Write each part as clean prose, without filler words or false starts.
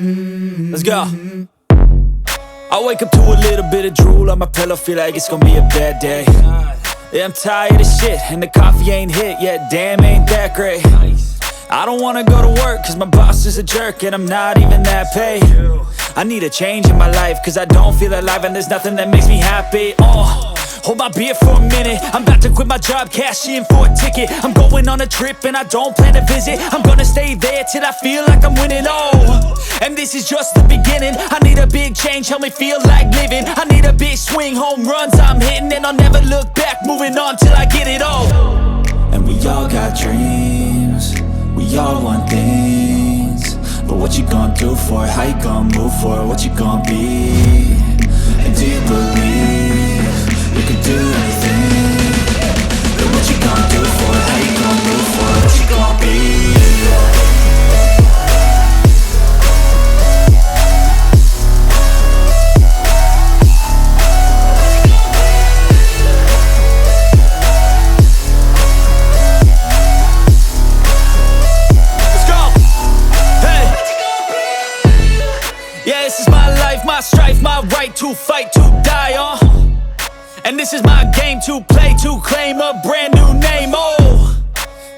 Let's go. I wake up to a little bit of drool on my pillow, feel like it's gonna be a bad day. Yeah, I'm tired of shit, and the coffee ain't hit yet, damn ain't that great. I don't wanna go to work, cause my boss is a jerk, and I'm not even that paid. I need a change in my life, cause I don't feel alive, and there's nothing that makes me happy. Hold my beer for a minute, I'm about to quit my job, cash in for a ticket. I'm going on a trip and I don't plan to visit. I'm gonna stay there till I feel like I'm winning, and this is just the beginning. I need a big change, help me feel like living. I need a big swing, home runs I'm hitting, and I'll never look back, moving on till I get it all. And we all got dreams, we all want things, but what you gonna do for it? How you gonna move for it? What you gonna be? And do you believe you can do anything? But what you gonna do for it? How you gonna move for it? What you gonna be? This is my life, my strife, my right to fight, to die on. And this is my game to play, to claim a brand new name,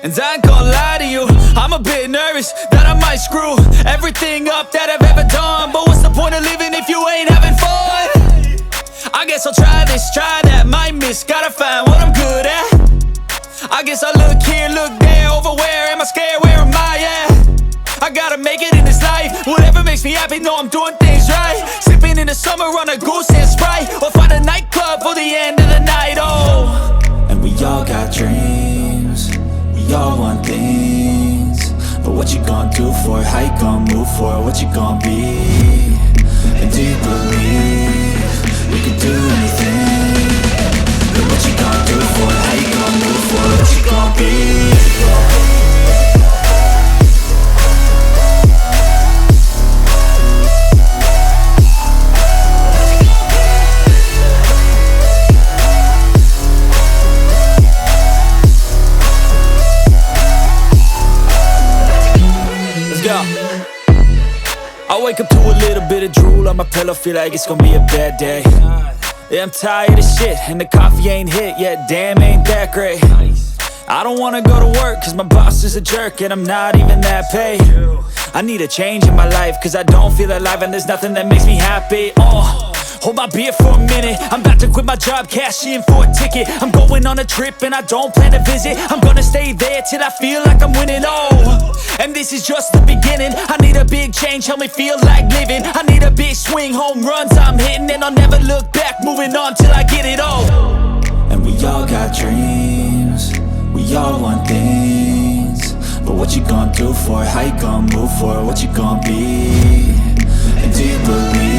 And I ain't gonna lie to you, I'm a bit nervous that I might screw everything up that I've ever done. But what's the point of living if you ain't having fun? I guess I'll try this, try that, might miss, gotta find what I'm good at. I guess I look here, look there, over where am I scared, where am I at? I gotta make it in this life, whatever makes me happy, know I'm doing things right. Sipping in the summer on a goose and Sprite, or find a nightclub for the end of the night, And we all got dreams, we all want things, but what you gonna do for it? How you gonna move for it? What you gonna be? And do you believe you can do anything? But what you gonna do for it? How you gonna move for it? What you gonna be? I wake up to a little bit of drool on my pillow, feel like it's gonna be a bad day. Yeah, I'm tired of shit, and the coffee ain't hit yet, damn ain't that great. I don't wanna go to work, cause my boss is a jerk, and I'm not even that paid. I need a change in my life, cause I don't feel alive, and there's nothing that makes me happy. Hold my beer for a minute, I'm about to quit my job, cash in for a ticket. I'm going on a trip and I don't plan to visit. I'm gonna stay there till I feel like I'm winning, and this is just the beginning. I need a big change, help me feel like living. I need a big swing, home runs I'm hitting, and I'll never look back, moving on till I get it all. And we all got dreams, we all want things, but what you gonna do for it? How you gonna move for it? What you gonna be? And do you believe